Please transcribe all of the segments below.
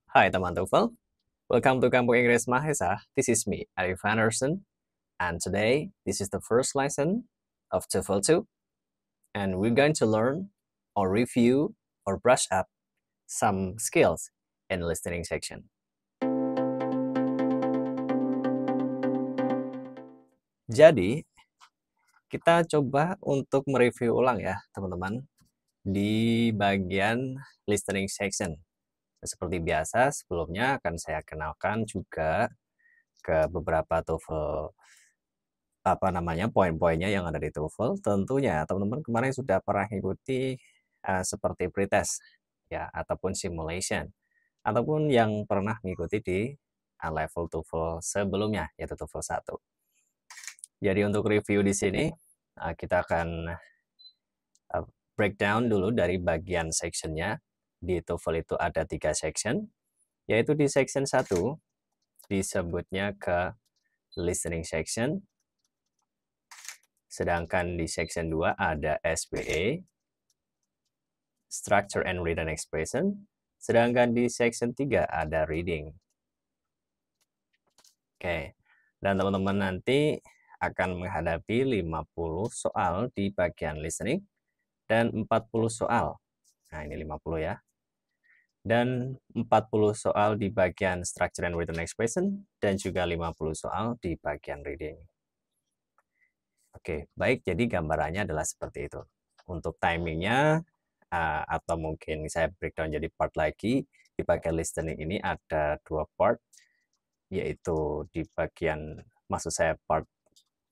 Hai teman TOEFL, welcome to Kampung Inggris Mahesa. This is me, Arif Anderson, and today this is the first lesson of TOEFL 2, and we're going to learn or review or brush up some skills in listening section. Jadi, kita coba untuk mereview ulang ya teman-teman di bagian listening section. Seperti biasa, sebelumnya akan saya kenalkan juga ke beberapa TOEFL poin-poinnya yang ada di TOEFL. Tentunya teman-teman kemarin sudah pernah mengikuti seperti pretest ya ataupun simulation ataupun yang pernah mengikuti di level TOEFL sebelumnya yaitu TOEFL 1. Jadi untuk review di sini kita akan breakdown dulu dari bagian sectionnya. Di TOEFL itu ada 3 section, yaitu di section 1 disebutnya ke listening section, sedangkan di section 2 ada SWA, structure and written expression, sedangkan di section 3 ada reading. Oke, dan teman-teman nanti akan menghadapi 50 soal di bagian listening dan 40 soal. Nah, ini 50 ya. Dan 40 soal di bagian structure and written expression dan juga 50 soal di bagian reading. Oke, baik, jadi gambarannya adalah seperti itu. Untuk timingnya atau mungkin saya breakdown jadi part lagi, di bagian listening ini ada 2 part, yaitu di bagian, maksud saya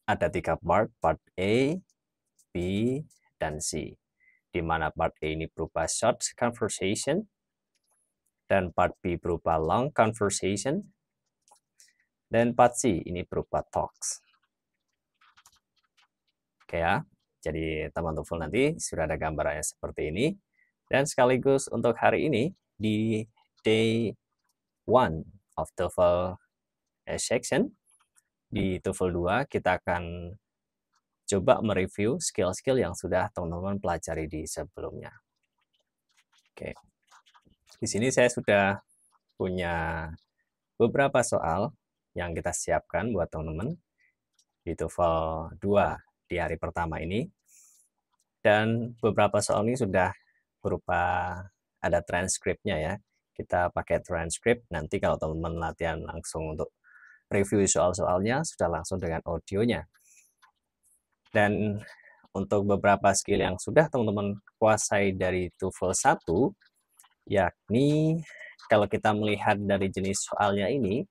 ada 3 part A, B, dan C. Di mana part A ini berupa short conversation, dan part B berupa long conversation, dan part C ini berupa talks. Oke ya, jadi teman TOEFL nanti sudah ada gambarannya seperti ini. Dan sekaligus untuk hari ini, di day 1 of TOEFL section, di TOEFL 2 kita akan coba mereview skill-skill yang sudah teman-teman pelajari di sebelumnya. Oke, di sini saya sudah punya beberapa soal yang kita siapkan buat teman-teman di TOEFL 2 di hari pertama ini. Dan beberapa soal ini sudah berupa ada transkripnya ya. Kita pakai transkrip, nanti kalau teman-teman latihan langsung untuk review soal-soalnya, sudah langsung dengan audionya. Dan untuk beberapa skill yang sudah teman-teman kuasai dari TOEFL 1, yakni kalau kita melihat dari jenis soalnya ini,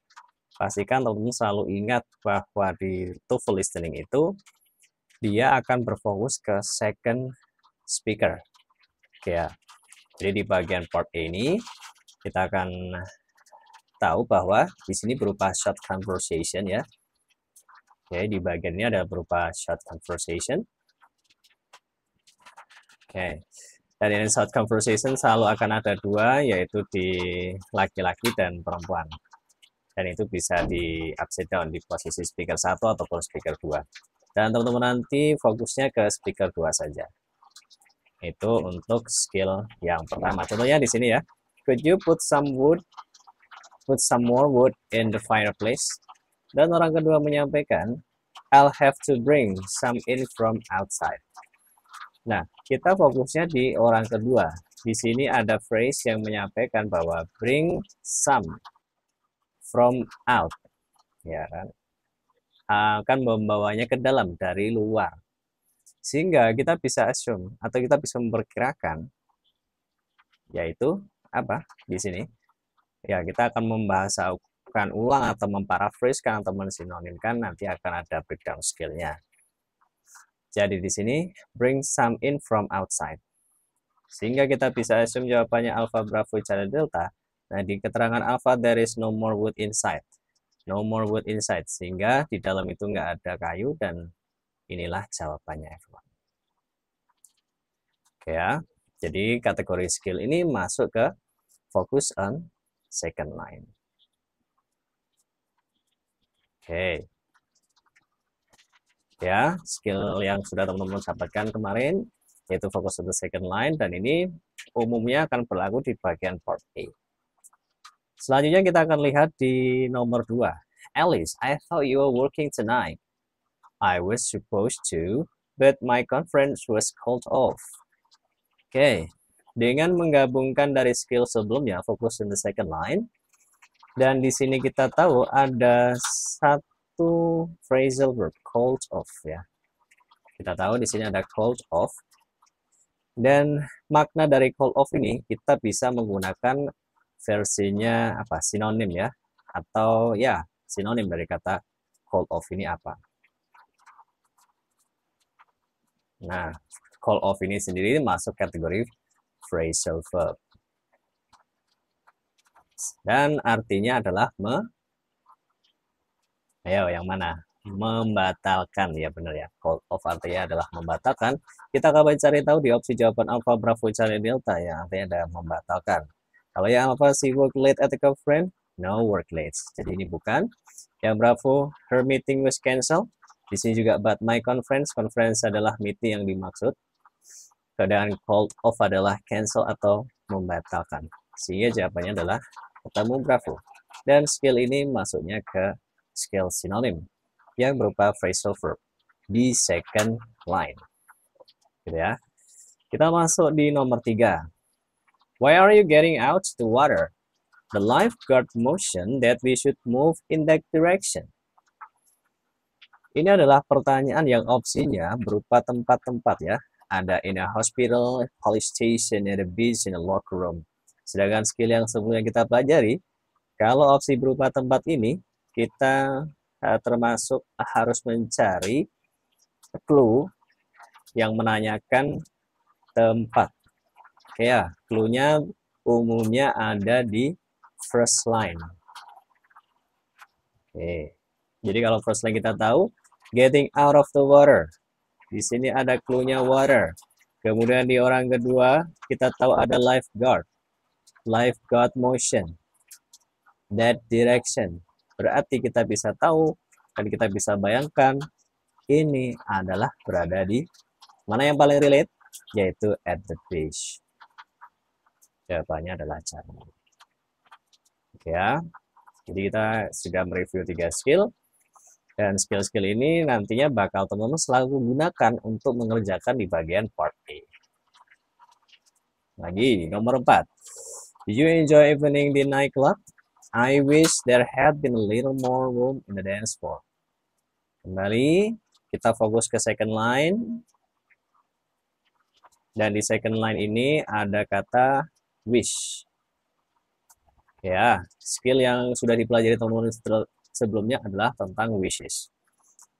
pastikan teman-teman selalu ingat bahwa di TOEFL listening itu dia akan berfokus ke second speaker. Oke ya. Jadi di bagian part A ini kita akan tahu bahwa di sini berupa short conversation ya. Oke, di bagian ini ada berupa short conversation. Oke. Dan ini short conversation selalu akan ada 2, yaitu di laki-laki dan perempuan. Dan itu bisa di upside down di posisi speaker 1 ataupun speaker 2. Dan teman-teman nanti fokusnya ke speaker 2 saja. Itu untuk skill yang pertama. Contohnya di sini ya. Could you put some more wood in the fireplace? Dan orang kedua menyampaikan, I'll have to bring some in from outside. Nah, kita fokusnya di orang kedua. Di sini ada phrase yang menyampaikan bahwa bring some from out. Ya kan? Akan membawanya ke dalam dari luar. Sehingga kita bisa assume atau kita bisa memperkirakan, yaitu apa di sini? Ya, kita akan membahasakan ulang atau memparaphrase atau mensinonimkan, nanti akan ada breakdown skill-nya. Jadi di sini bring some in from outside. Sehingga kita bisa assume jawabannya alpha, bravo, charlie, delta. Nah, di keterangan alpha there is no more wood inside. No more wood inside. Sehingga di dalam itu nggak ada kayu, dan inilah jawabannya everyone. Oke ya. Jadi kategori skill ini masuk ke focus on second line. Oke. Ya, skill yang sudah teman-teman dapatkan kemarin yaitu fokus on the second line, dan ini umumnya akan berlaku di bagian part A. Selanjutnya kita akan lihat di nomor 2. Alice, I thought you were working tonight. I was supposed to, but my conference was called off. Oke, dengan menggabungkan dari skill sebelumnya, focus in the second line, dan di sini kita tahu ada satu phrasal verb, called off ya. Kita tahu di sini ada called off, dan makna dari called off ini kita bisa menggunakan versinya apa? Sinonim ya, atau ya sinonim dari kata called off ini apa? Nah, call off ini sendiri masuk kategori phrasal verb. Dan artinya adalah ayo yang mana? Membatalkan, ya benar ya. Call off artinya adalah membatalkan. Kita akan cari tahu di opsi jawaban Alpha, Bravo, Charlie, Delta yang artinya ada membatalkan. Kalau yang Alpha, she work late at the conference, no work late. Jadi ini bukan. Yang Bravo, her meeting was cancelled. Di sini juga but my conference, conference adalah meeting yang dimaksud. Keadaan called off adalah cancel atau membatalkan. Sehingga jawabannya adalah ketemu Bravo. Dan skill ini masuknya ke skill sinonim yang berupa phrasal verb di second line. Gitu ya. Kita masuk di nomor 3. Why are you getting out the water? The lifeguard motion that we should move in that direction. Ini adalah pertanyaan yang opsinya berupa tempat-tempat ya. Ada in a hospital, police station, at a beach, in a locker room. Sedangkan skill yang sebelumnya kita pelajari, kalau opsi berupa tempat ini, kita termasuk harus mencari clue yang menanyakan tempat. Oke ya, clue-nya umumnya ada di first line. Oke. Jadi kalau first line kita tahu, getting out of the water. Di sini ada clue-nya water. Kemudian di orang kedua, kita tahu ada lifeguard. Lifeguard motion. That direction. Berarti kita bisa tahu dan kita bisa bayangkan ini adalah berada di mana yang paling relate, yaitu at the beach. Jawabannya adalah Charlie. Oke ya. Jadi kita sudah mereview 3 skill. Dan skill-skill ini nantinya bakal teman-teman selalu gunakan untuk mengerjakan di bagian part A. Lagi, nomor 4. Did you enjoy evening di nightclub? I wish there had been a little more room in the dance floor. Kembali, kita fokus ke second line. Dan di second line ini ada kata wish. Ya, skill yang sudah dipelajari teman-teman sebelumnya adalah tentang wishes.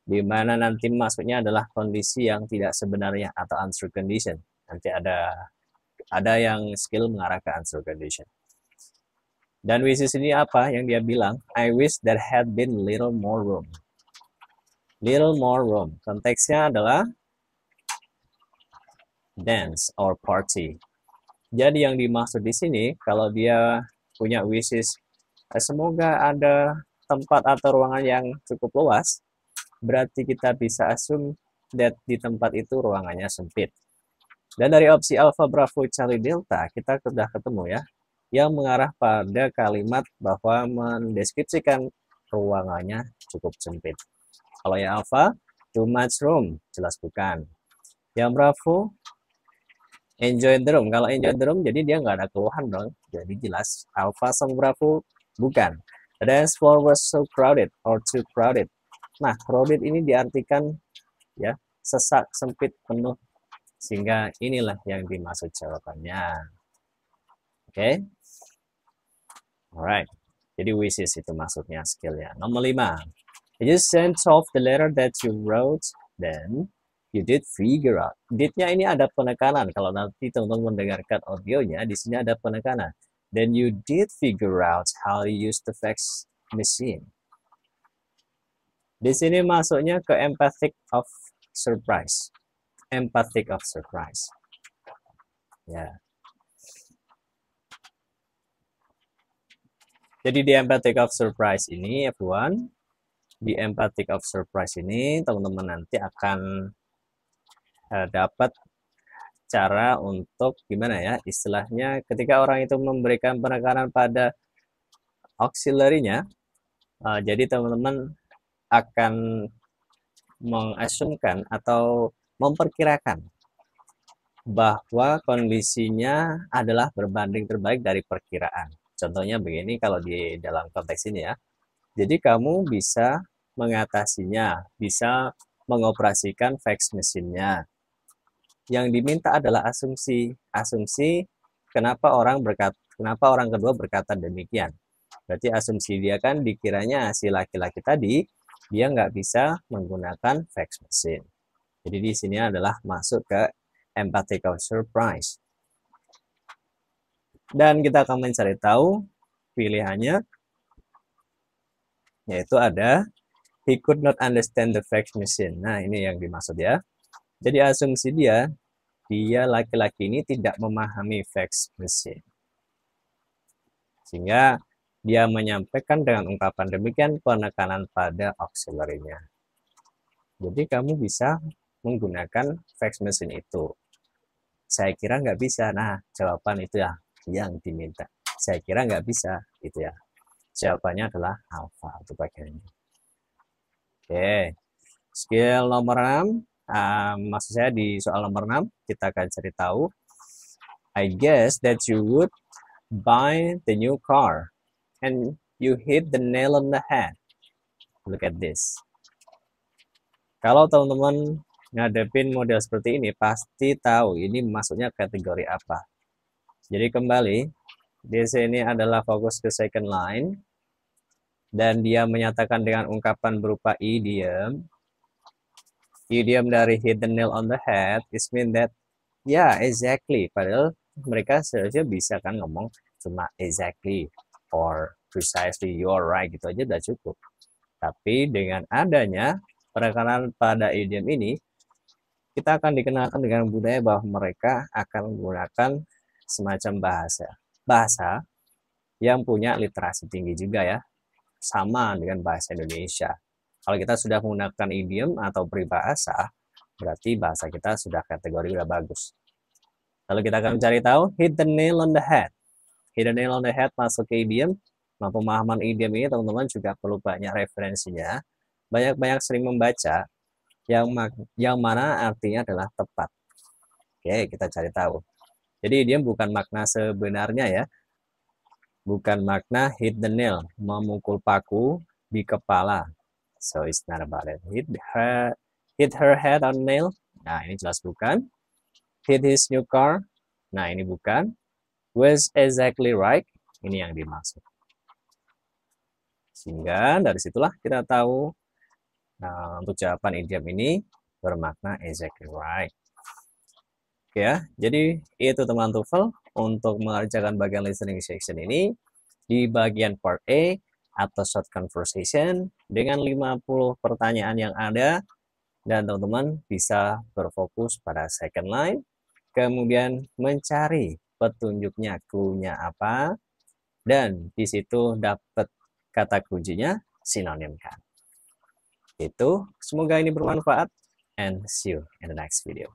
Di mana nanti maksudnya adalah kondisi yang tidak sebenarnya atau untrue condition. Nanti ada yang skill mengarah ke untrue condition. Dan wishes ini apa yang dia bilang? I wish there had been little more room. Little more room. Konteksnya adalah dance or party. Jadi yang dimaksud di sini kalau dia punya wishes semoga ada tempat atau ruangan yang cukup luas, berarti kita bisa assume that di tempat itu ruangannya sempit. Dan dari opsi Alpha, Bravo, Charlie, Delta, kita sudah ketemu ya, yang mengarah pada kalimat bahwa mendeskripsikan ruangannya cukup sempit. Kalau yang Alpha, too much room, jelas bukan. Yang Bravo, enjoy the room. Kalau enjoy the room, jadi dia nggak ada keluhan dong. Jadi jelas Alpha sama Bravo bukan. The dance floor was so crowded or too crowded. Nah, crowded ini diartikan ya sesak, sempit, penuh. Sehingga inilah yang dimaksud jawabannya. Oke. Okay? Alright. Jadi wishes itu maksudnya skillnya. Nomor 5. You sent off the letter that you wrote, then you did figure out. Did-nya ini ada penekanan. Kalau nanti teman-teman mendengarkan audionya, di sini ada penekanan. Then you did figure out how to use the fax machine. Di sini masuknya ke empathic of surprise. Empathic of surprise. Ya. Jadi di empathic of surprise ini, everyone, di empathic of surprise ini, teman-teman nanti akan dapat cara untuk gimana ya istilahnya ketika orang itu memberikan penekanan pada auxiliary-nya. Jadi teman-teman akan mengasumsikan atau memperkirakan bahwa kondisinya adalah berbanding terbalik dari perkiraan. Contohnya begini kalau di dalam konteks ini ya. Jadi kamu bisa mengatasinya, bisa mengoperasikan fax mesinnya. Yang diminta adalah asumsi. Asumsi kenapa orang kedua berkata demikian. Berarti asumsi dia kan dikiranya si laki-laki tadi dia nggak bisa menggunakan fax machine. Jadi di sini adalah masuk ke empathical surprise. Dan kita akan mencari tahu pilihannya, yaitu ada he could not understand the fax machine. Nah, ini yang dimaksud ya. Jadi asumsi dia laki-laki ini tidak memahami fax machine. Sehingga dia menyampaikan dengan ungkapan demikian penekanan pada auxiliary-nya. Jadi kamu bisa menggunakan fax machine itu. Saya kira nggak bisa. Nah, jawaban itu ya yang diminta. Saya kira nggak bisa, itu ya. Jawabannya adalah alpha untuk bagian ini. Oke, skill nomor 6. Maksud saya di soal nomor 6, kita akan cari tahu. I guess that you would buy the new car and you hit the nail on the head. Look at this. Kalau teman-teman ngadepin model seperti ini, pasti tahu ini masuknya kategori apa. Jadi kembali, di sini adalah fokus ke second line, dan dia menyatakan dengan ungkapan berupa idiom. Idiom dari hit the nail on the head is mean that, yeah, exactly. Padahal mereka seharusnya bisa kan ngomong cuma exactly or precisely, you're right, gitu aja udah cukup. Tapi dengan adanya penekanan pada idiom ini, kita akan dikenalkan dengan budaya bahwa mereka akan menggunakan semacam bahasa yang punya literasi tinggi juga ya, sama dengan bahasa Indonesia. Kalau kita sudah menggunakan idiom atau peribahasa, berarti bahasa kita sudah kategori udah bagus. Lalu kita akan mencari tahu hit the nail on the head. Hit the nail on the head masuk ke idiom. Nah, pemahaman idiom ini teman-teman juga perlu banyak referensinya. Banyak-banyak sering membaca yang mana artinya adalah tepat. Oke, kita cari tahu. Jadi idiom bukan makna sebenarnya ya. Bukan makna hit the nail, memukul paku di kepala. So it's not about it. Hit her head on nail. Nah, ini jelas bukan. Hit his new car. Nah, ini bukan. Was exactly right. Ini yang dimaksud. Sehingga dari situlah kita tahu untuk jawaban idiom ini bermakna exactly right. Oke ya, jadi itu teman TOEFL untuk mengerjakan bagian listening section ini di bagian part A atau short conversation dengan 50 pertanyaan yang ada, dan teman-teman bisa berfokus pada second line, kemudian mencari petunjuknya, clue-nya apa, dan di situ dapat kata kuncinya sinonimkan. Itu, semoga ini bermanfaat, and see you in the next video.